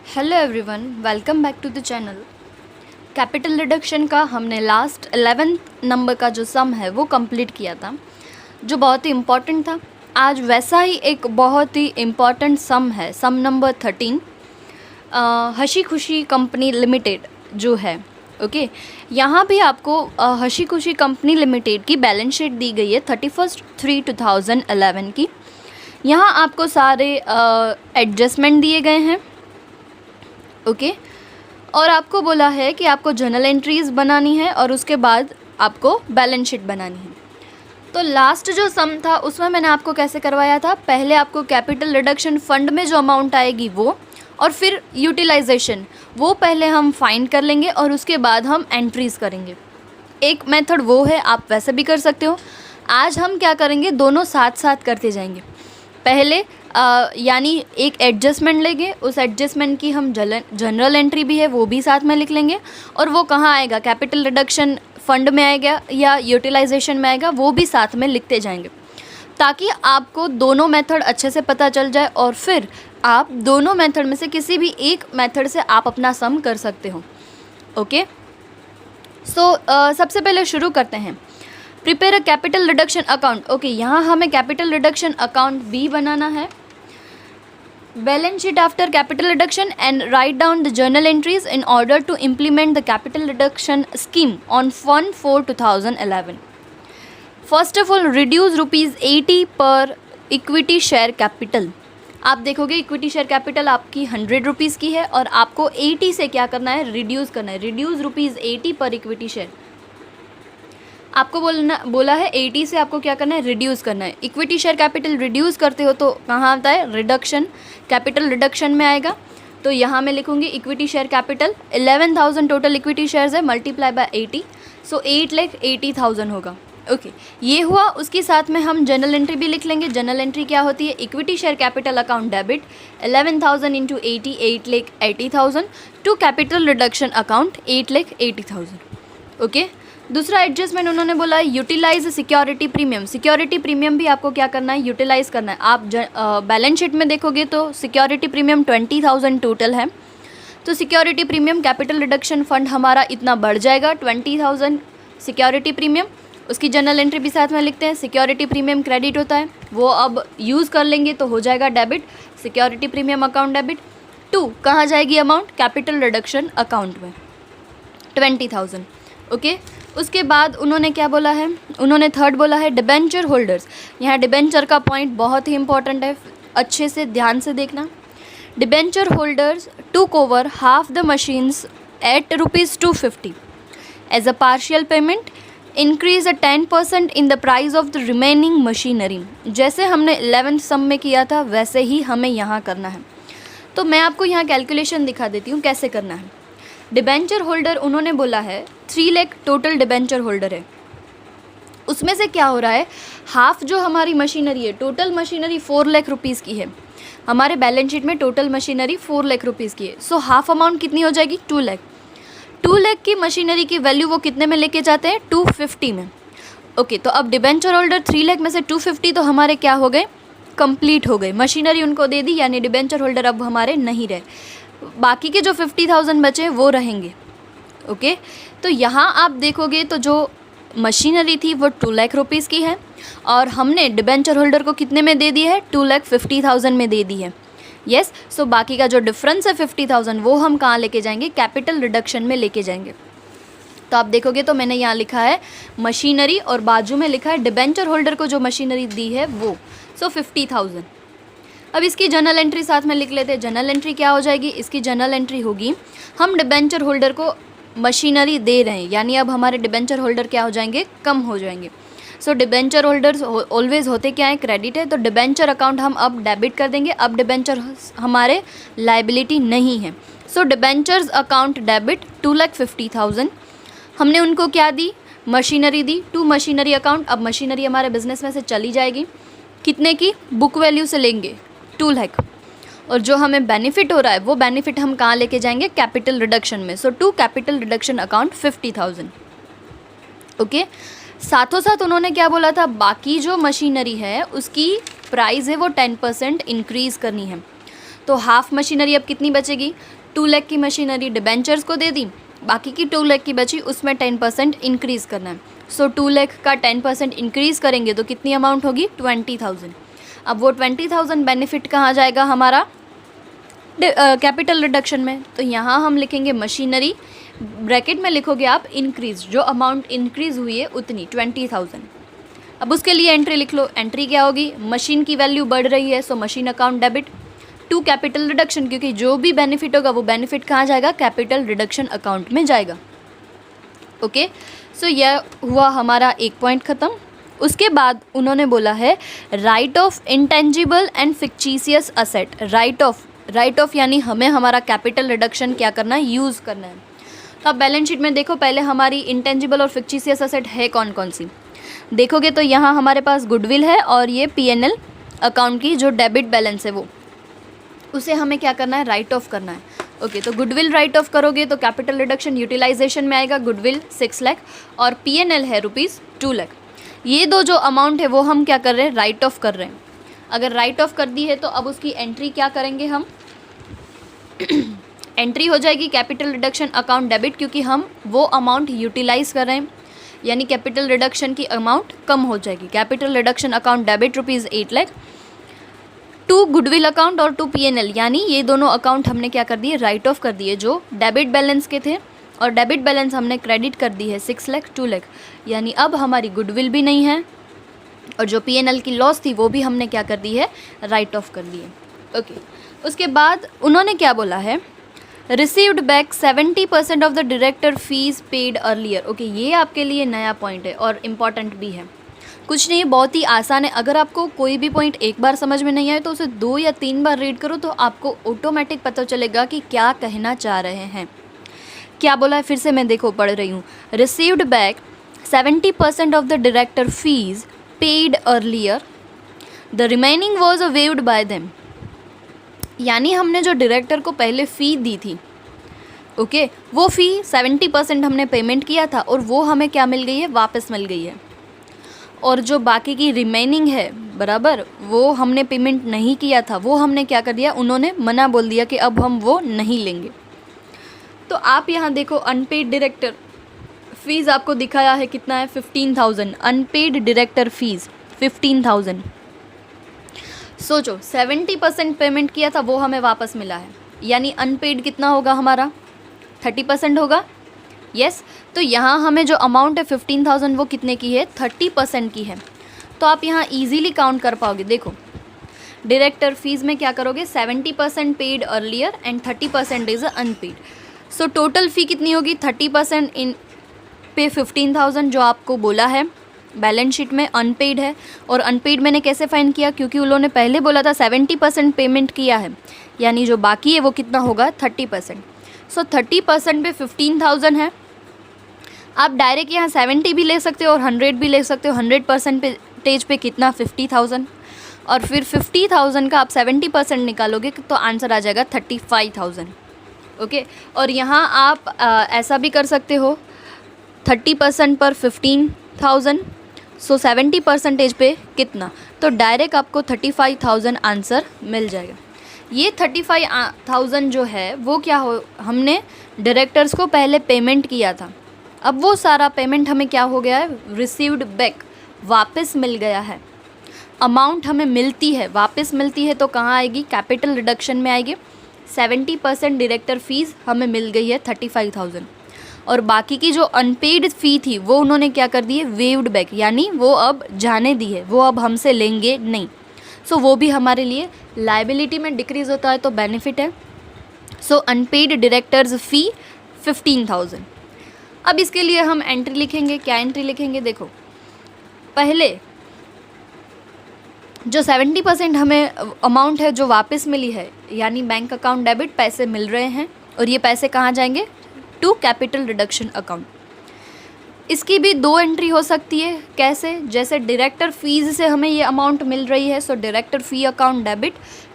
Hello everyone, welcome back to the channel. Capital reduction का हमने last 11th number का जो सम है वो कंप्लीट किया था, जो बहुत ही इम्पॉर्टेंट था। आज वैसा ही एक बहुत ही इम्पॉर्टेंट सम है, सम नंबर 13, हसी खुशी कंपनी लिमिटेड जो है। ओके, यहाँ भी आपको हसी खुशी कंपनी लिमिटेड की बैलेंस शीट दी गई है 31/3/2011 की। यहाँ आपको सारे एडजस्टमेंट दिए गए हैं। ओके, और आपको बोला है कि आपको जर्नल एंट्रीज़ बनानी है और उसके बाद आपको बैलेंस शीट बनानी है। तो लास्ट जो सम था उसमें मैंने आपको कैसे करवाया था, पहले आपको कैपिटल रिडक्शन फंड में जो अमाउंट आएगी वो, और फिर यूटिलाइजेशन वो पहले हम फाइंड कर लेंगे और उसके बाद हम एंट्रीज़ करेंगे। एक मेथड वो है, आप वैसे भी कर सकते हो। आज हम क्या करेंगे, दोनों साथ साथ करते जाएंगे। पहले यानी एक एडजस्टमेंट लेंगे, उस एडजस्टमेंट की हम जनरल एंट्री भी है वो भी साथ में लिख लेंगे, और वो कहाँ आएगा, कैपिटल रिडक्शन फंड में आएगा या यूटिलाइजेशन में आएगा, वो भी साथ में लिखते जाएंगे, ताकि आपको दोनों मेथड अच्छे से पता चल जाए और फिर आप दोनों मेथड में से किसी भी एक मेथड से आप अपना सम कर सकते हो। ओके, सो सबसे पहले शुरू करते हैं। Prepare a capital reduction account. Okay, यहाँ हमें कैपिटल रिडक्शन अकाउंट भी बनाना है। Balance sheet after capital reduction and write down the journal entries in order to implement the capital reduction scheme on 1/4/2011। First of all, reduce ₹80 पर equity share capital. आप देखोगे equity share capital आपकी ₹100 की है और आपको 80 से क्या करना है, रिड्यूस करना है। रिड्यूस ₹80 पर इक्विटी शेयर, आपको बोला है 80 से आपको क्या करना है, रिड्यूस करना है। इक्विटी शेयर कैपिटल रिड्यूस करते हो तो कहाँ आता है, रिडक्शन, कैपिटल रिडक्शन में आएगा। तो यहाँ मैं लिखूँगी equity share capital 11,000 total equity shares है, मल्टीप्लाई बाय 80, सो 8,80,000 होगा। ओके, ये हुआ। उसके साथ में हम जनरल एंट्री भी लिख लेंगे। जनरल एंट्री क्या होती है, equity share capital account debit 11,000 into 80, 8,80,000 to capital reduction account 8,80,000। Okay, दूसरा एडजस्टमेंट उन्होंने बोला है utilize security premium. Security premium भी आपको क्या करना है, यूटिलाइज करना है। आप बैलेंस शीट में देखोगे तो सिक्योरिटी प्रीमियम 20,000 टोटल है। तो security premium capital reduction fund हमारा इतना बढ़ जाएगा, 20,000 सिक्योरिटी प्रीमियम। उसकी जनरल एंट्री भी साथ में लिखते हैं। सिक्योरिटी प्रीमियम क्रेडिट होता है, वो अब यूज़ कर लेंगे तो हो जाएगा debit, security premium account debit. 2 कहाँ जाएगी अमाउंट, कैपिटल रिडक्शन अकाउंट में 20,000। ओके, उसके बाद उन्होंने क्या बोला है, उन्होंने थर्ड बोला है डिबेंचर होल्डर्स। यहाँ डिबेंचर का पॉइंट बहुत ही इंपॉर्टेंट है, अच्छे से ध्यान से देखना। Debenture holders took over half the machines at ₹250 as a partial payment, increase 10% in the price of the remaining machinery. जैसे हमने 11th सम में किया था वैसे ही हमें यहाँ करना है। तो मैं आपको यहाँ कैलकुलेशन दिखा देती हूँ कैसे करना है। डिबेंचर होल्डर उन्होंने बोला है 3 लाख टोटल डिबेंचर होल्डर है। उसमें से क्या हो रहा है, हाफ जो हमारी मशीनरी है, टोटल मशीनरी 4 लाख रुपीज़ की है। हमारे बैलेंस शीट में टोटल मशीनरी 4 लाख रुपीज़ की है। सो हाफ अमाउंट कितनी हो जाएगी, 2 लाख। 2 लाख की मशीनरी की वैल्यू वो कितने में लेके जाते हैं, 250 में। ओके, तो अब डिबेंचर होल्डर 3 लाख में से 250 तो हमारे क्या हो गए, कंप्लीट हो गए। मशीनरी उनको दे दी, यानी डिबेंचर होल्डर अब हमारे नहीं रहे। बाकी के जो 50,000 बचे वो रहेंगे। ओके, तो यहाँ आप देखोगे तो जो मशीनरी थी वो 2 लाख रुपीज़ की है और हमने डिबेंचर होल्डर को कितने में दे दी है, 2,50,000 में दे दी है। यस, सो बाकी का जो डिफरेंस है 50,000 वो हम कहाँ लेके जाएंगे, कैपिटल रिडक्शन में लेके जाएंगे। तो आप देखोगे तो मैंने यहाँ लिखा है मशीनरी और बाजू में लिखा है डिबेंचर होल्डर को जो मशीनरी दी है वो, सो 50,000। अब इसकी जनरल एंट्री साथ में लिख लेते हैं। जनरल एंट्री क्या हो जाएगी, इसकी जनरल एंट्री होगी हम डिबेंचर होल्डर को मशीनरी दे रहे हैं, यानी अब हमारे डिबेंचर होल्डर क्या हो जाएंगे, कम हो जाएंगे। सो डिबेंचर होल्डर्स ऑलवेज होते क्या है, क्रेडिट है। तो डिबेंचर अकाउंट हम अब डेबिट कर देंगे, अब डिबेंचर हमारे लाइबिलिटी नहीं है। So debentures account debit 2,50,000। हमने उनको क्या दी, मशीनरी दी, टू मशीनरी अकाउंट। अब मशीनरी हमारे बिजनेस में से चली जाएगी, कितने की, बुक वैल्यू से लेंगे 2 लाख, और जो हमें बेनिफिट हो रहा है वो बेनिफिट हम कहाँ लेके जाएंगे, कैपिटल रिडक्शन में। So to capital reduction account 50,000। Okay, साथों साथ उन्होंने क्या बोला था, बाकी जो मशीनरी है उसकी प्राइस है वो 10% इंक्रीज़ करनी है। तो हाफ मशीनरी अब कितनी बचेगी, 2 लाख की मशीनरी डिबेंचर्स को दे दी, बाकी की 2 लाख की बची, उसमें 10% इंक्रीज़ करना है। सो 2 लाख का 10% इंक्रीज़ करेंगे तो कितनी अमाउंट होगी, 20,000। अब वो 20,000 बेनिफिट कहाँ जाएगा हमारा, कैपिटल रिडक्शन में। तो यहाँ हम लिखेंगे मशीनरी, ब्रैकेट में लिखोगे आप इंक्रीज, जो अमाउंट इंक्रीज़ हुई है उतनी 20,000। अब उसके लिए एंट्री लिख लो, एंट्री क्या होगी, मशीन की वैल्यू बढ़ रही है so machine account debit to capital reduction, क्योंकि जो भी बेनिफिट होगा वो बेनिफिट कहाँ जाएगा, कैपिटल रिडक्शन अकाउंट में जाएगा। ओके, सो यह हुआ हमारा एक पॉइंट ख़त्म। उसके बाद उन्होंने बोला है right of intangible and fictitious asset. Right of यानी हमें हमारा कैपिटल रिडक्शन क्या करना है, यूज़ करना है। तो अब बैलेंस शीट में देखो, पहले हमारी इंटेंजिबल और फिक्टिशियस असेट है कौन कौन सी, देखोगे तो यहाँ हमारे पास गुडविल है और ये P&L अकाउंट की जो डेबिट बैलेंस है वो, उसे हमें क्या करना है, राइट ऑफ करना है। ओके, तो गुडविल राइट ऑफ करोगे तो कैपिटल रिडक्शन यूटिलाइजेशन में आएगा, गुडविल 6 लाख और P&L है ₹2 लाख। ये दो जो अमाउंट है वो हम क्या कर रहे हैं, राइट ऑफ कर रहे हैं। अगर राइट ऑफ कर दी है तो अब उसकी एंट्री क्या करेंगे हम एंट्री हो जाएगी कैपिटल रिडक्शन अकाउंट डेबिट, क्योंकि हम वो अमाउंट यूटिलाइज कर रहे हैं, यानी कैपिटल रिडक्शन की अमाउंट कम हो जाएगी। Capital reduction account debit ₹8 lakh to goodwill account और टू P&L, यानी ये दोनों अकाउंट हमने क्या कर दिए, राइट ऑफ कर दिए, जो डेबिट बैलेंस के थे, और डेबिट बैलेंस हमने क्रेडिट कर दी है 6 लाख 2 लाख, यानी अब हमारी गुडविल भी नहीं है और जो P&L की लॉस थी वो भी हमने क्या कर दी है, राइट ऑफ कर दी है। ओके, उसके बाद उन्होंने क्या बोला है, received back 70% of the director fees paid earlier. Okay, ये आपके लिए नया पॉइंट है और इम्पॉर्टेंट भी है। कुछ नहीं, बहुत ही आसान है। अगर आपको कोई भी पॉइंट एक बार समझ में नहीं आए तो उसे 2 या 3 बार रीड करो तो आपको ऑटोमेटिक पता चलेगा कि क्या कहना चाह रहे हैं। क्या बोला है फिर से मैं देखो पढ़ रही हूँ, received back 70% of the director fees paid earlier, the remaining was waived bye them. यानी हमने जो डायरेक्टर को पहले फ़ी दी थी, ओके, वो फ़ी 70% हमने पेमेंट किया था और वो हमें क्या मिल गई है, वापस मिल गई है। और जो बाकी की रिमेनिंग है, बराबर, वो हमने पेमेंट नहीं किया था, वो हमने क्या कर दिया, उन्होंने मना बोल दिया कि अब हम वो नहीं लेंगे। तो आप यहाँ देखो, अनपेड डायरेक्टर फीस आपको दिखाया है कितना है, 15,000। Unpaid director fees 15,000। सोचो 70% पेमेंट किया था वो हमें वापस मिला है, यानी अनपेड कितना होगा हमारा, 30% होगा। यस, तो यहाँ हमें जो अमाउंट है 15,000 वो कितने की है, 30% की है। तो आप यहाँ इजीली काउंट कर पाओगे। देखो, डायरेक्टर फीस में क्या करोगे, 70% paid earlier and 30% is unpaid. So total fee कितनी होगी, 30% इन पे 15,000 जो आपको बोला है बैलेंस शीट में अनपेड है। और अनपेड मैंने कैसे फाइंड किया, क्योंकि उन्होंने पहले बोला था 70% पेमेंट किया है, यानी जो बाकी है वो कितना होगा, 30%। सो 30% पे 15,000 है। आप डायरेक्ट यहाँ 70 भी ले सकते हो और 100 भी ले सकते हो। 100% पे कितना, 50,000, और फिर 50,000 का आप 70% निकालोगे तो आंसर आ जाएगा 35,000। ओके, और यहाँ आप ऐसा भी कर सकते हो, 30% पर 15,000, सो 70% पे कितना, तो डायरेक्ट आपको 35,000 आंसर मिल जाएगा। ये 35,000 जो है वो क्या हो, हमने डायरेक्टर्स को पहले पेमेंट किया था, अब वो सारा पेमेंट हमें क्या हो गया है, रिसीव्ड बैक, वापस मिल गया है। अमाउंट हमें मिलती है, वापस मिलती है तो कहाँ आएगी, कैपिटल रिडक्शन में आएगी। 70% डायरेक्टर फीस हमें मिल गई है 35,000, और बाकी की जो अनपेड फ़ी थी वो उन्होंने क्या कर दी है, वेव्ड बैक, यानी वो अब जाने दी है, वो अब हमसे लेंगे नहीं। सो वो भी हमारे लिए लायबिलिटी में डिक्रीज़ होता है तो बेनिफिट है। सो अनपेड डायरेक्टर्स फ़ी 15,000। अब इसके लिए हम एंट्री लिखेंगे। क्या एंट्री लिखेंगे, देखो, पहले जो 70% हमें अमाउंट है जो वापस मिली है, यानी बैंक अकाउंट डेबिट, पैसे मिल रहे हैं और ये पैसे कहाँ जाएंगे, टू कैपिटल रिडक्शन अकाउंट। इसकी भी 2 एंट्री हो सकती है। कैसे, जैसे डायरेक्टर फीस से हमें ये अमाउंट मिल रही है, so director fee account debit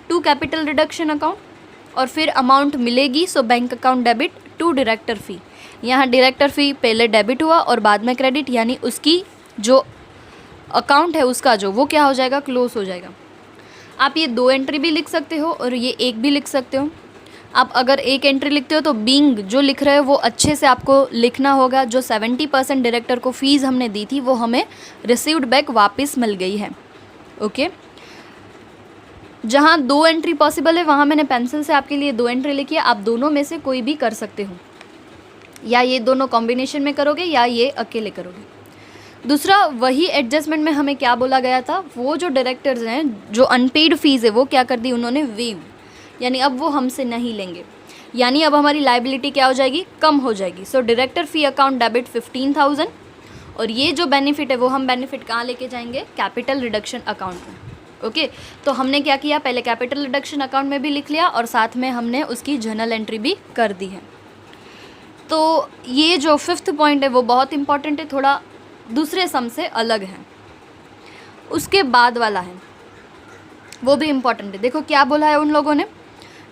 to capital reduction account, और फिर अमाउंट मिलेगी so bank account debit to director fee. यहाँ डायरेक्टर फ़ी पहले डेबिट हुआ और बाद में क्रेडिट, यानी उसकी जो अकाउंट है उसका जो वो क्या हो जाएगा, क्लोज हो जाएगा। आप ये 2 एंट्री भी लिख सकते हो और ये 1 भी लिख सकते हो। आप अगर 1 एंट्री लिखते हो तो बीइंग जो लिख रहे हो वो अच्छे से आपको लिखना होगा। जो 70% डायरेक्टर को फ़ीस हमने दी थी वो हमें रिसीव्ड बैक वापस मिल गई है। ओके, जहाँ 2 एंट्री पॉसिबल है वहाँ मैंने पेंसिल से आपके लिए 2 एंट्री लिखी है। आप दोनों में से कोई भी कर सकते हो, या ये दोनों कॉम्बिनेशन में करोगे या ये अकेले करोगे। दूसरा, वही एडजस्टमेंट में हमें क्या बोला गया था, वो जो डायरेक्टर्स हैं जो अनपेड फीस है वो क्या कर दी उन्होंने, वेव, यानी अब वो हमसे नहीं लेंगे, यानी अब हमारी लाइबिलिटी क्या हो जाएगी, कम हो जाएगी। सो डायरेक्टर फ़ी अकाउंट डेबिट 15,000, और ये जो बेनिफिट है वो हम बेनिफिट कहाँ लेके जाएंगे, कैपिटल रिडक्शन अकाउंट में। ओके, तो हमने क्या किया, पहले कैपिटल रिडक्शन अकाउंट में भी लिख लिया और साथ में हमने उसकी जर्नल एंट्री भी कर दी है। तो ये जो 5th पॉइंट है वो बहुत इंपॉर्टेंट है, थोड़ा दूसरे सम से अलग है। उसके बाद वाला है वो भी इम्पॉर्टेंट है। देखो क्या बोला है उन लोगों ने,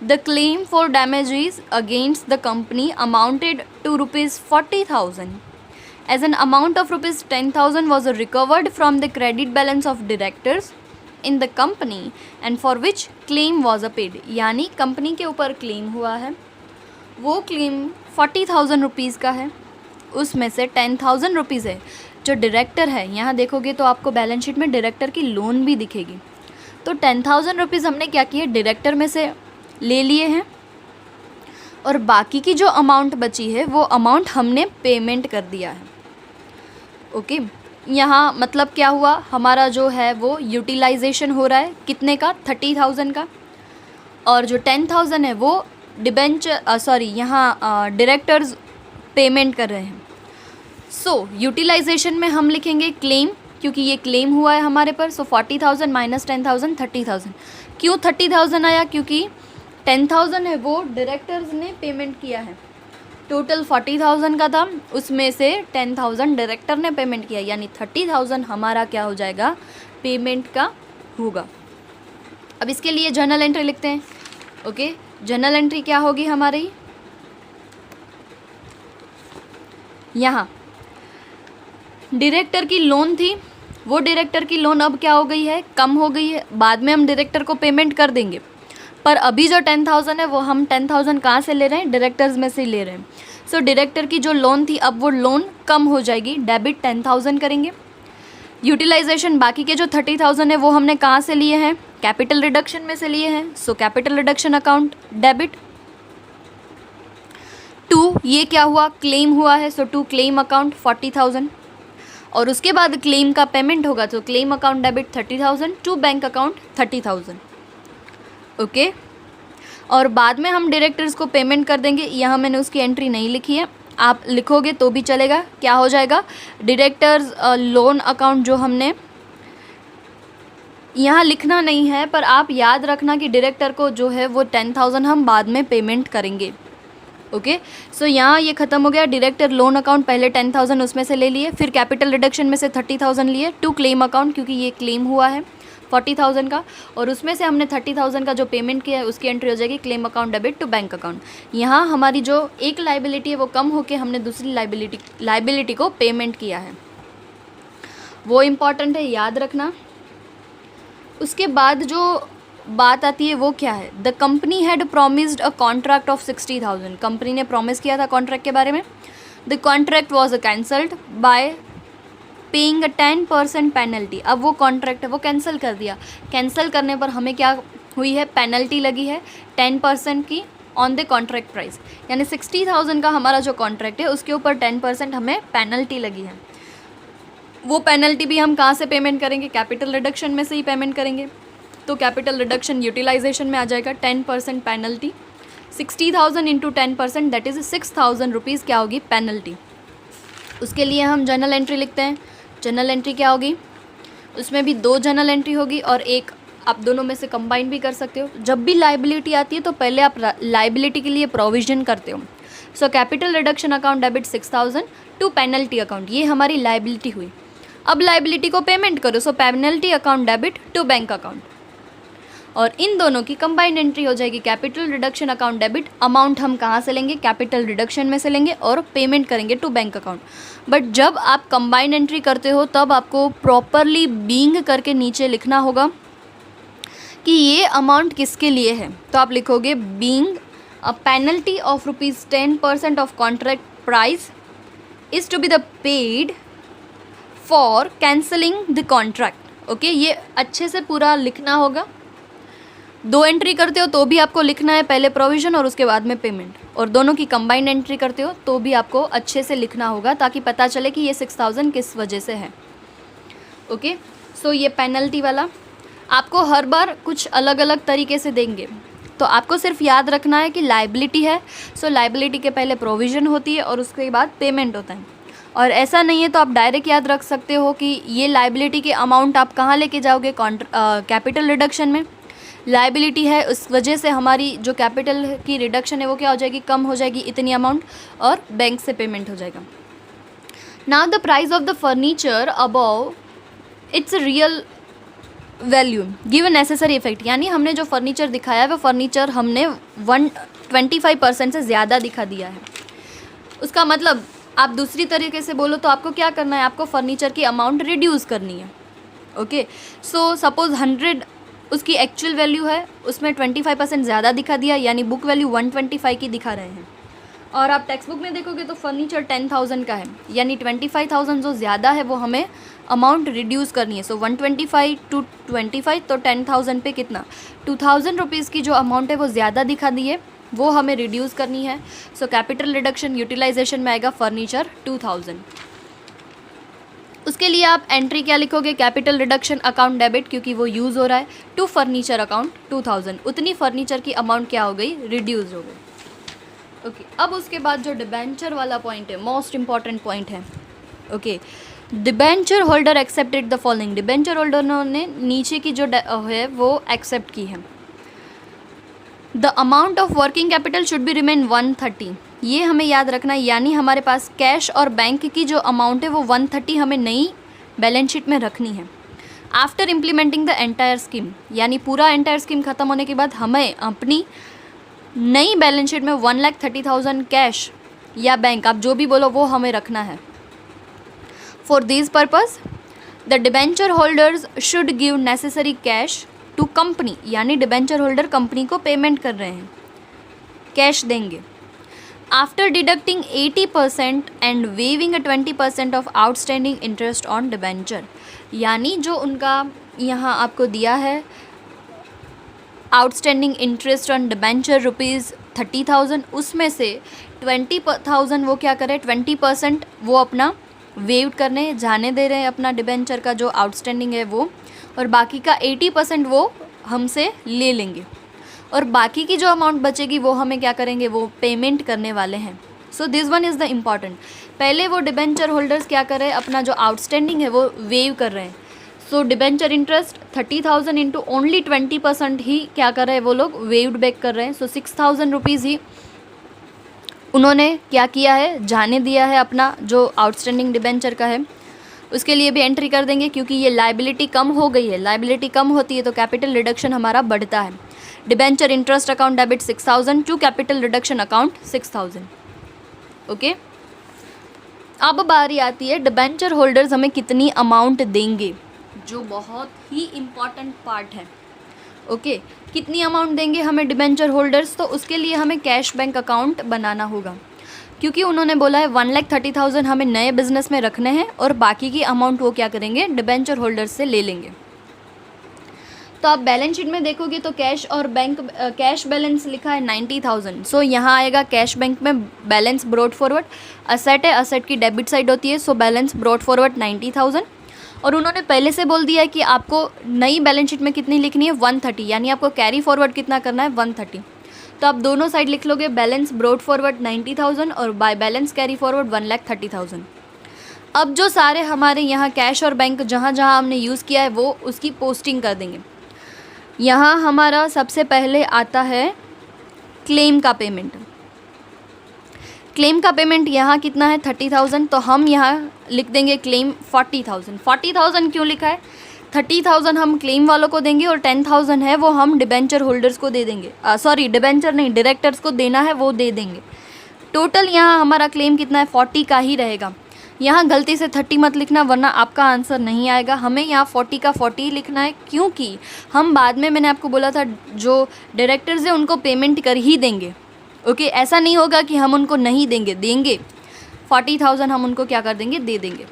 the claim for damages against the company amounted to ₹40,000 as an amount of ₹10,000 was recovered from the credit balance of directors in the company and for which claim was a paid. यानी कंपनी के ऊपर claim हुआ है, वो claim 40,000 rupees का है, उसमें से 10,000 रुपीज़ है जो डायरेक्टर है। यहाँ देखोगे तो आपको बैलेंस शीट में डायरेक्टर की लोन भी दिखेगी। तो 10,000 रुपीज़ हमने क्या किए, डायरेक्टर में से ले लिए हैं, और बाकी की जो अमाउंट बची है वो अमाउंट हमने पेमेंट कर दिया है। ओके, यहाँ मतलब क्या हुआ, हमारा जो है वो यूटिलाइजेशन हो रहा है कितने का, 30,000 का, और जो 10,000 है वो यहाँ डायरेक्टर्स पेमेंट कर रहे हैं। सो यूटिलाइजेशन में हम लिखेंगे क्लेम, क्योंकि ये क्लेम हुआ है हमारे पर। सो 40,000 माइनस 10,000 30,000। क्यों 30,000 आया, क्योंकि 10,000 है वो डायरेक्टर्स ने पेमेंट किया है। टोटल 40,000 का था, उसमें से 10,000 डायरेक्टर ने पेमेंट किया, यानी 30,000 हमारा क्या हो जाएगा, पेमेंट का होगा। अब इसके लिए जर्नल एंट्री लिखते हैं। ओके, जर्नल एंट्री क्या होगी हमारी, यहाँ डायरेक्टर की लोन थी, वो डायरेक्टर की लोन अब क्या हो गई है, कम हो गई है। बाद में हम डायरेक्टर को पेमेंट कर देंगे, पर अभी जो 10,000 है वो हम 10,000 कहाँ से ले रहे हैं, डायरेक्टर्स में से ले रहे हैं। सो डायरेक्टर की जो लोन थी अब वो लोन कम हो जाएगी, डेबिट 10,000 करेंगे। यूटिलाइजेशन बाकी के जो 30,000 है वो हमने कहाँ से लिए हैं, कैपिटल रिडक्शन में से लिए हैं। सो कैपिटल रिडक्शन अकाउंट डेबिट। 2, ये क्या हुआ, क्लेम हुआ है, सो 2 क्लेम अकाउंट 40,000, और उसके बाद क्लेम का पेमेंट होगा तो claim account debit 30,000 to bank account 30,000। Okay, और बाद में हम डायरेक्टर्स को पेमेंट कर देंगे। यहाँ मैंने उसकी एंट्री नहीं लिखी है, आप लिखोगे तो भी चलेगा। क्या हो जाएगा, डायरेक्टर्स लोन अकाउंट जो हमने यहाँ लिखना नहीं है, पर आप याद रखना कि डायरेक्टर को जो है वो 10,000 हम बाद में पेमेंट करेंगे। ओके, सो यहाँ ये ख़त्म हो गया। डायरेक्टर लोन अकाउंट पहले 10,000 उसमें से ले लिए, फिर कैपिटल रिडक्शन में से 30,000 लिए, टू क्लेम अकाउंट क्योंकि ये क्लेम हुआ है 40,000 का, और उसमें से हमने 30,000 का जो पेमेंट किया है उसकी एंट्री हो जाएगी claim account debit to bank account. यहाँ हमारी जो एक लाइबिलिटी है वो कम होकर हमने दूसरी लाइबिलिटी को पेमेंट किया है, वो इम्पॉर्टेंट है, याद रखना। उसके बाद जो बात आती है वो क्या है, the company had promised a contract of 60,000। Company ने प्रॉमिस किया था कॉन्ट्रैक्ट के बारे में। The contract was cancelled by paying a 10% penalty. अब वो कॉन्ट्रैक्ट है वो कैंसिल कर दिया, कैंसिल करने पर हमें क्या हुई है, पेनल्टी लगी है 10% की ऑन द कॉन्ट्रैक्ट प्राइस, यानी 60,000 का हमारा जो कॉन्ट्रैक्ट है उसके ऊपर 10% हमें पेनल्टी लगी है। वो पेनल्टी भी हम कहाँ से पेमेंट करेंगे, कैपिटल रिडक्शन में से ही पेमेंट करेंगे। तो कैपिटल रिडक्शन यूटिलाइजेशन में आ जाएगा 10% penalty, 60,000 into 10% that is 6,000 rupees क्या होगी, पेनल्टी। उसके लिए हम जर्नल एंट्री लिखते हैं। जर्नल एंट्री क्या होगी, उसमें भी 2 जर्नल एंट्री होगी और एक आप दोनों में से कंबाइन भी कर सकते हो। जब भी लाइबिलिटी आती है तो पहले आप लाइबिलिटी के लिए प्रोविजन करते हो। So capital reduction account debit 6,000 to penalty account, ये हमारी लाइबिलिटी हुई। अब लाइबिलिटी को पेमेंट करो, so penalty account debit to bank account, और इन दोनों की कंबाइंड एंट्री हो जाएगी capital reduction account debit. Amount हम कहाँ से लेंगे, कैपिटल रिडक्शन में से लेंगे और पेमेंट करेंगे टू बैंक अकाउंट। बट जब आप कंबाइंड एंट्री करते हो तब आपको प्रॉपरली बीइंग करके नीचे लिखना होगा कि ये अमाउंट किसके लिए है, तो आप लिखोगे being a penalty of ₹10% of contract price is to be the paid for cancelling the contract. Okay, ये अच्छे से पूरा लिखना होगा। 2 एंट्री करते हो तो भी आपको लिखना है, पहले प्रोविज़न और उसके बाद में पेमेंट, और दोनों की कंबाइंड एंट्री करते हो तो भी आपको अच्छे से लिखना होगा ताकि पता चले कि ये 6000 किस वजह से है। ओके, सो ये पेनल्टी वाला आपको हर बार कुछ अलग अलग तरीके से देंगे, तो आपको सिर्फ याद रखना है कि लाइबिलिटी है, सो लाइबिलिटी के पहले प्रोविज़न होती है और उसके बाद पेमेंट होता है। और ऐसा नहीं है तो आप डायरेक्ट याद रख सकते हो कि ये लाइबिलिटी के अमाउंट आप कहाँ लेके जाओगे, कैपिटल रिडक्शन में। लाइबिलिटी है, उस वजह से हमारी जो कैपिटल की रिडक्शन है वो क्या हो जाएगी, कम हो जाएगी इतनी अमाउंट, और बैंक से पेमेंट हो जाएगा। Now the price of the furniture above it's real value give necessary effect, यानी हमने जो फर्नीचर दिखाया है वो फर्नीचर हमने 125% से ज़्यादा दिखा दिया है। उसका मतलब आप दूसरी तरीके से बोलो तो आपको क्या करना है, आपको फर्नीचर की अमाउंट रिड्यूस करनी है। ओके, सो सपोज़ 100 उसकी एक्चुअल वैल्यू है, उसमें 25% ज़्यादा दिखा दिया, यानी बुक वैल्यू 125 की दिखा रहे हैं। और आप टेक्स्ट बुक में देखोगे तो फर्नीचर 10,000 का है, यानी 25,000 जो ज़्यादा है वो हमें अमाउंट रिड्यूस करनी है। सो 125 to 25 तो 10,000 पे कितना, 2,000 रुपीज़ की जो अमाउंट है वो ज़्यादा दिखा दी है, वो हमें रिड्यूस करनी है। सो कैपिटल रिडक्शन यूटिलाइजेशन में आएगा फर्नीचर 2,000। उसके लिए आप एंट्री क्या लिखोगे, कैपिटल रिडक्शन अकाउंट डेबिट, क्योंकि वो यूज़ हो रहा है, टू फर्नीचर अकाउंट 2,000, उतनी फर्नीचर की अमाउंट क्या हो गई, रिड्यूस हो गई। ओके, अब उसके बाद जो डिबेंचर वाला पॉइंट है, मोस्ट इंपॉर्टेंट पॉइंट है। Okay, debenture holder accepted the following, debenture holder ने नीचे की जो है वो एक्सेप्ट की है। The amount of working capital should be remain 130, ये हमें याद रखना है, यानी हमारे पास कैश और बैंक की जो अमाउंट है वो 130 हमें नई बैलेंस शीट में रखनी है। After implementing the entire scheme, यानी पूरा एंटायर स्कीम ख़त्म होने के बाद हमें अपनी नई बैलेंस शीट में 1,30,000 कैश या बैंक, आप जो भी बोलो वो हमें रखना है। For this purpose the debenture holders should give necessary cash to company, यानी डिबेंचर होल्डर कंपनी को पेमेंट कर रहे हैं, कैश देंगे। After deducting 80% and waiving 20% of outstanding interest on debenture, यानी जो उनका यहाँ आपको दिया है आउटस्टैंडिंग इंटरेस्ट ऑन डिबेंचर ₹30,000, उसमें से 20,000 वो क्या करें, 20% वो अपना वेव करने जाने दे रहे हैं अपना डिबेंचर का जो आउटस्टैंडिंग है वो, और बाकी का 80% वो हमसे ले लेंगे, और बाकी की जो अमाउंट बचेगी वो हमें क्या करेंगे, वो पेमेंट करने वाले हैं। So this one is the important. पहले वो डिबेंचर होल्डर्स क्या कर रहे हैं, अपना जो आउटस्टैंडिंग है वो वेव कर रहे हैं। सो डिबेंचर इंटरेस्ट 30,000 इंटू ओनली 20% ही क्या कर रहे हैं वो लोग, वेव्ड बैक कर रहे हैं। सो 6,000 रुपीज़ ही उन्होंने क्या किया है, जाने दिया है अपना जो आउटस्टैंडिंग डिबेंचर का है। उसके लिए भी एंट्री कर देंगे क्योंकि ये लाइबिलिटी कम हो गई है, लाइबिलिटी कम होती है तो कैपिटल रिडक्शन हमारा बढ़ता है। Debenture interest account debit 6,000 to capital reduction account 6,000। Okay, अब बारी आती है डिबेंचर होल्डर्स हमें कितनी अमाउंट देंगे, जो बहुत ही इम्पॉर्टेंट पार्ट है। ओके, कितनी अमाउंट देंगे हमें डिबेंचर होल्डर्स, तो उसके लिए हमें कैश बैंक अकाउंट बनाना होगा, क्योंकि उन्होंने बोला है 1,30,000 हमें नए बिजनेस में रखने हैं और बाकी की अमाउंट वो क्या करेंगे, डिबेंचर होल्डर्स से ले लेंगे। तो आप बैलेंस शीट में देखोगे तो कैश और बैंक कैश बैलेंस लिखा है 90,000। सो यहाँ आएगा कैश बैंक में बैलेंस ब्रॉट फॉरवर्ड, असेट है, असेट की डेबिट साइड होती है, सो बैलेंस ब्रॉट फॉरवर्ड 90,000। और उन्होंने पहले से बोल दिया है कि आपको नई बैलेंस शीट में कितनी लिखनी है, 130, यानी आपको कैरी फॉरवर्ड कितना करना है, 130। तो आप दोनों साइड लिख लोगे, बैलेंस ब्रॉट फॉरवर्ड 90,000 और बाय बैलेंस कैरी फॉरवर्ड 1,30,000। अब जो सारे हमारे यहाँ कैश और बैंक जहाँ जहाँ हमने यूज़ किया है वो उसकी पोस्टिंग कर देंगे। यहाँ हमारा सबसे पहले आता है क्लेम का पेमेंट। क्लेम का पेमेंट यहाँ कितना है, 30,000, तो हम यहाँ लिख देंगे क्लेम 40,000। 40,000 क्यों लिखा है, 30,000 हम क्लेम वालों को देंगे और 10,000 है वो हम डिबेंचर होल्डर्स को दे देंगे, सॉरी डिबेंचर नहीं, डायरेक्टर्स को देना है वो दे देंगे। टोटल यहाँ हमारा क्लेम कितना है, 40 का ही रहेगा। यहाँ गलती से 30 मत लिखना वरना आपका आंसर नहीं आएगा। हमें यहाँ 40 का 40 लिखना है, क्योंकि हम बाद में, मैंने आपको बोला था, जो डायरेक्टर्स हैं उनको पेमेंट कर ही देंगे। ओके, ऐसा नहीं होगा कि हम उनको नहीं देंगे 40,000 हम उनको क्या कर देंगे, दे देंगे।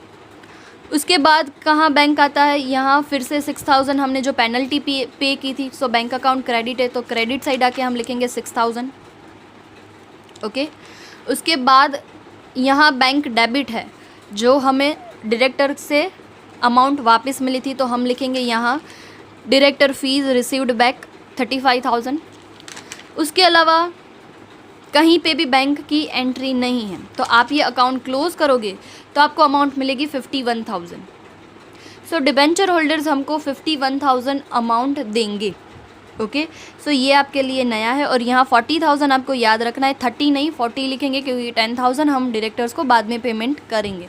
उसके बाद कहाँ बैंक आता है, यहाँ फिर से 6,000 हमने जो पेनल्टी पे की थी। सो बैंक अकाउंट क्रेडिट है तो क्रेडिट साइड आके हम लिखेंगे 6,000। ओके, उसके बाद यहाँ बैंक डेबिट है, जो हमें डायरेक्टर से अमाउंट वापस मिली थी, तो हम लिखेंगे यहाँ डायरेक्टर फीस रिसीव्ड बैक 35,000। उसके अलावा कहीं पे भी बैंक की एंट्री नहीं है, तो आप ये अकाउंट क्लोज करोगे तो आपको अमाउंट मिलेगी 51,000। सो डिबेंचर होल्डर्स हमको 51,000 अमाउंट देंगे। ओके, सो ये आपके लिए नया है। और यहाँ 40,000 आपको याद रखना है, 30 नहीं 40 लिखेंगे, क्योंकि 10,000 हम डायरेक्टर्स को बाद में पेमेंट करेंगे।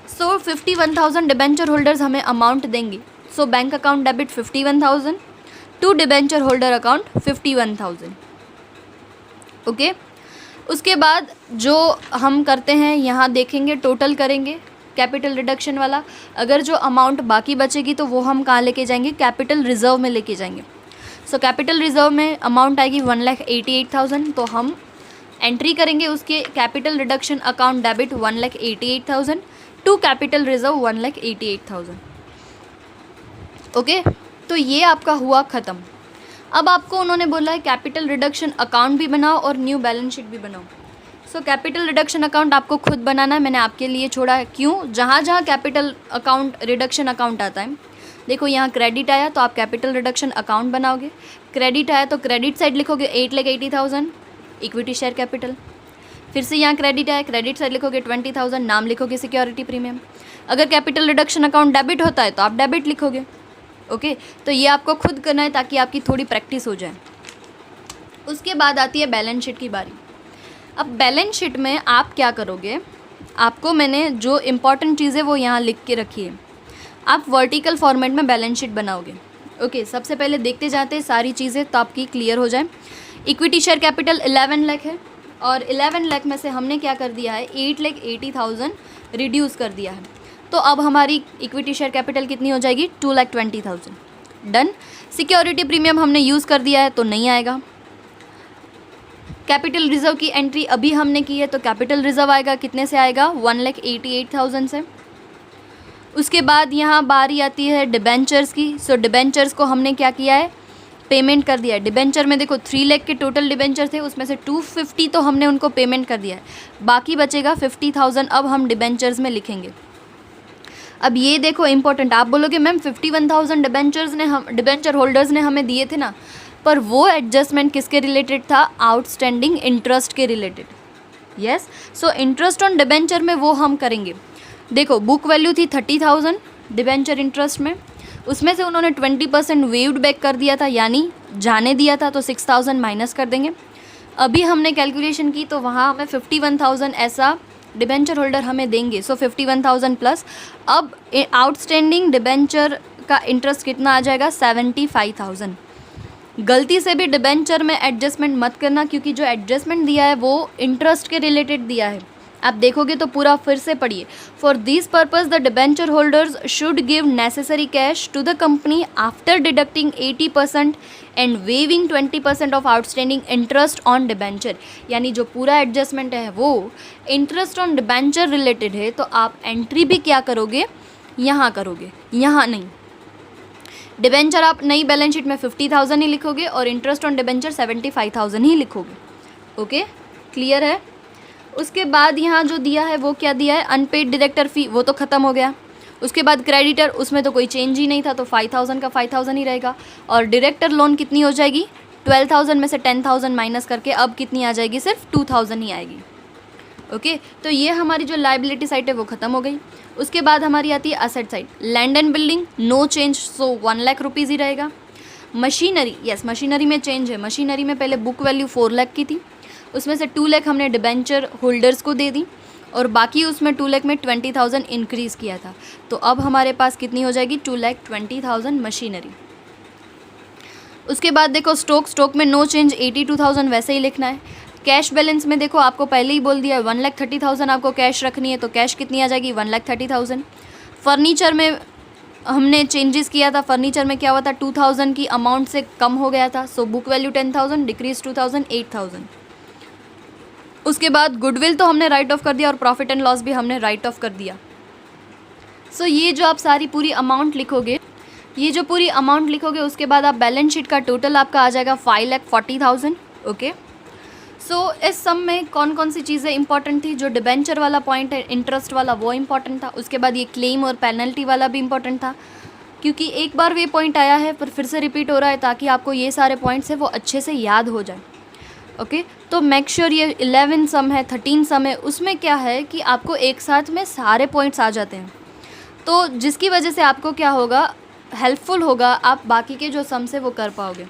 सो 51,000 डिबेंचर होल्डर्स हमें अमाउंट देंगे। So bank account debit 51,000 to debenture holder account 51,000। Okay, उसके बाद जो हम करते हैं, यहाँ देखेंगे टोटल करेंगे कैपिटल रिडक्शन वाला। अगर जो अमाउंट बाकी बचेगी तो वो हम कहाँ लेके जाएंगे, कैपिटल रिजर्व में लेके जाएंगे। सो कैपिटल रिजर्व में अमाउंट आएगी 1,88,000, तो हम एंट्री करेंगे उसके capital reduction account debit 1,88,000 to capital reserve 1,88,000। Okay, तो ये आपका हुआ ख़त्म। अब आपको उन्होंने बोला है कैपिटल रिडक्शन अकाउंट भी बनाओ और न्यू बैलेंस शीट भी बनाओ। सो कैपिटल रिडक्शन अकाउंट आपको खुद बनाना है, मैंने आपके लिए छोड़ा है। क्यों, जहाँ जहाँ कैपिटल अकाउंट रिडक्शन अकाउंट आता है, देखो यहाँ क्रेडिट आया तो आप कैपिटल रिडक्शन अकाउंट बनाओगे। क्रेडिट आया तो क्रेडिट साइड लिखोगे 8,80,000 इक्विटी शेयर कैपिटल। फिर से यहाँ क्रेडिट आया, क्रेडिट साइड लिखोगे 20,000, नाम लिखोगे सिक्योरिटी प्रीमियम। अगर कैपिटल रिडक्शन अकाउंट डेबिट होता है तो आप डेबिट लिखोगे। ओके, तो ये आपको खुद करना है ताकि आपकी थोड़ी प्रैक्टिस हो जाए। उसके बाद आती है बैलेंस शीट की बारी। अब बैलेंस शीट में आप क्या करोगे, आपको मैंने जो इम्पॉर्टेंट चीज़ें वो यहाँ लिख के रखी है। आप वर्टिकल फॉर्मेट में बैलेंस शीट बनाओगे। ओके, सबसे पहले देखते जाते हैं सारी चीज़ें तो आपकी क्लियर हो जाए। इक्विटी शेयर कैपिटल 11 लाख है और 11 लाख में से हमने क्या कर दिया है, 8,80,000 रिड्यूस कर दिया है। तो अब हमारी इक्विटी शेयर कैपिटल कितनी हो जाएगी, 2,20,000। डन। सिक्योरिटी प्रीमियम हमने यूज़ कर दिया है तो नहीं आएगा। कैपिटल रिजर्व की एंट्री अभी हमने की है तो कैपिटल रिजर्व आएगा, कितने से आएगा, 1,88,000 से। उसके बाद यहाँ बारी आती है डिबेंचर्स की। सो डिबेंचर्स को हमने क्या किया है, पेमेंट कर दिया है। डिबेंचर में देखो 3 लाख के टोटल डिबेंचर थे, उसमें से 250 तो हमने उनको पेमेंट कर दिया है, बाकी बचेगा 50,000 अब हम डिबेंचर्स में लिखेंगे। अब ये देखो इंपॉर्टेंट, आप बोलोगे मैम 51,000 डिबेंचर होल्डर्स ने हमें दिए थे ना, पर वो एडजस्टमेंट किसके रिलेटेड था, आउटस्टैंडिंग इंटरेस्ट के related. Yes, so interest on debenture में वो हम करेंगे। देखो बुक वैल्यू थी 30,000 डिबेंचर इंटरेस्ट में, उसमें से उन्होंने 20% वेव्ड बैक कर दिया था, यानी जाने दिया था, तो 6,000 माइनस कर देंगे। अभी हमने कैलकुलेशन की तो वहाँ हमें 51,000 ऐसा डिबेंचर होल्डर हमें देंगे। सो 51,000 प्लस अब आउटस्टैंडिंग डिबेंचर का इंटरेस्ट कितना आ जाएगा, 75,000। गलती से भी डिबेंचर में एडजस्टमेंट मत करना, क्योंकि जो एडजस्टमेंट दिया है वो इंटरेस्ट के रिलेटेड दिया है। आप देखोगे तो पूरा फिर से पढ़िए। For this purpose the debenture holders should give necessary cash to the company after deducting 80% and waiving 20% of outstanding interest on debenture. यानी जो पूरा एडजस्टमेंट है वो इंटरेस्ट ऑन डिबेंचर रिलेटेड है, तो आप एंट्री भी क्या करोगे, यहाँ करोगे, यहाँ नहीं। डिबेंचर आप नई बैलेंस शीट में 50,000 ही लिखोगे और इंटरेस्ट ऑन डिबेंचर 75,000 ही लिखोगे। ओके, क्लियर है। उसके बाद यहाँ जो दिया है वो क्या दिया है, अनपेड डायरेक्टर फ़ी, वो तो ख़त्म हो गया। उसके बाद क्रेडिटर, उसमें तो कोई चेंज ही नहीं था, तो 5,000 का 5,000 ही रहेगा। और डायरेक्टर लोन कितनी हो जाएगी, 12,000 में से 10,000 माइनस करके अब कितनी आ जाएगी, सिर्फ 2,000 ही आएगी। ओके, तो ये हमारी जो लाइबिलिटी साइड है वो ख़त्म हो गई। उसके बाद हमारी आती है asset side. Land and building no change, so 1 lakh rupees ही रहेगा। मशीनरी, यस मशीनरी में चेंज है। मशीनरी में पहले बुक वैल्यू 4 लाख की थी, उसमें से 2 लाख हमने डिबेंचर होल्डर्स को दे दी और बाकी उसमें 2 लाख में 20,000 इंक्रीज़ किया था। तो अब हमारे पास कितनी हो जाएगी, 2,20,000 मशीनरी। उसके बाद देखो स्टॉक में नो चेंज, 82,000 वैसे ही लिखना है। कैश बैलेंस में देखो आपको पहले ही बोल दिया 1,30,000 आपको कैश रखनी है, तो कैश कितनी आ जाएगी 1,30,000। फर्नीचर में हमने चेंजेस किया था, फर्नीचर में क्या हुआ था 2,000 की अमाउंट से कम हो गया था, सो बुक वैल्यू 10,000 डिक्रीज 2,000 8,000। उसके बाद गुडविल तो हमने राइट ऑफ कर दिया और प्रॉफिट एंड लॉस भी हमने राइट ऑफ कर दिया। सो ये जो आप सारी पूरी अमाउंट लिखोगे, ये जो पूरी अमाउंट लिखोगे उसके बाद आप बैलेंस शीट का टोटल आपका आ जाएगा 5,40,000। ओके, सो इस सम में कौन कौन सी चीज़ें इंपॉर्टेंट थी, जो डिबेंचर वाला पॉइंट है इंटरेस्ट वाला वो इंपॉर्टेंट था। उसके बाद ये क्लेम और पेनल्टी वाला भी इंपॉर्टेंट था, क्योंकि एक बार ये पॉइंट आया है पर फिर से रिपीट हो रहा है, ताकि आपको ये सारे पॉइंट्स है वो अच्छे से याद हो जाए। ओके, तो मेक श्योर ये 11 सम है, 13 सम है, उसमें क्या है कि आपको एक साथ में सारे पॉइंट्स आ जाते हैं, तो जिसकी वजह से आपको क्या होगा, हेल्पफुल होगा, आप बाकी के जो सम्स है वो कर पाओगे।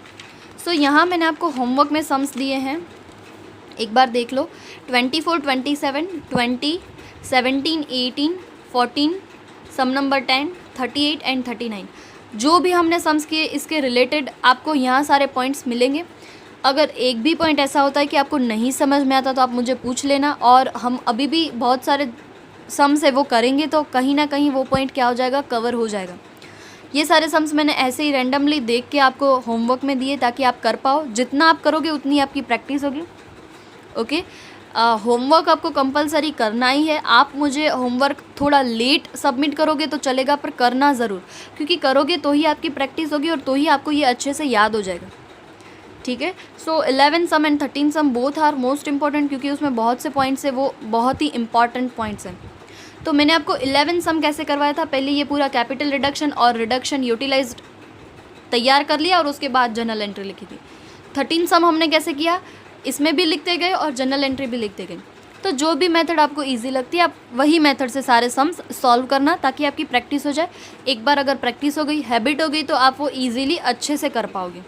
सो यहाँ मैंने आपको होमवर्क में सम्स दिए हैं, एक बार देख लो। 24, 27, 20, 17, 18, 14, सम नंबर 10, 38 एंड 39, जो भी हमने सम्स किए इसके रिलेटेड आपको यहाँ सारे पॉइंट्स मिलेंगे। अगर एक भी पॉइंट ऐसा होता है कि आपको नहीं समझ में आता तो आप मुझे पूछ लेना, और हम अभी भी बहुत सारे सम्स है वो करेंगे, तो कहीं ना कहीं वो पॉइंट क्या हो जाएगा, कवर हो जाएगा। ये सारे सम्स मैंने ऐसे ही रैंडमली देख के आपको होमवर्क में दिए ताकि आप कर पाओ। जितना आप करोगे उतनी आपकी प्रैक्टिस होगी। ओके, होमवर्क आपको कंपलसरी करना ही है। आप मुझे होमवर्क थोड़ा लेट सबमिट करोगे तो चलेगा, पर करना ज़रूर, क्योंकि करोगे तो ही आपकी प्रैक्टिस होगी और तो ही आपको ये अच्छे से याद हो जाएगा। ठीक है, so 11 sum and 13 sum both are most important, क्योंकि उसमें बहुत से पॉइंट्स है वो बहुत ही इंपॉर्टेंट पॉइंट्स हैं। तो मैंने आपको 11 सम कैसे करवाया था, पहले ये पूरा कैपिटल रिडक्शन और रिडक्शन यूटिलाइज्ड तैयार कर लिया और उसके बाद जर्नल एंट्री लिखी थी। 13 सम हमने कैसे किया, इसमें भी लिखते गए और जर्नल एंट्री भी लिखते गए। तो जो भी मेथड आपको इजी लगती है आप वही मेथड से सारे सम्स सॉल्व करना, ताकि आपकी प्रैक्टिस हो जाए। एक बार अगर प्रैक्टिस हो गई, हैबिट हो गई, तो आप वो ईजीली अच्छे से कर पाओगे।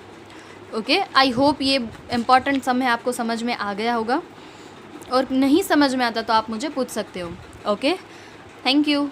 ओके, आई होप ये इम्पॉर्टेंट सम है आपको समझ में आ गया होगा, और नहीं समझ में आता तो आप मुझे पूछ सकते हो। Okay, thank you.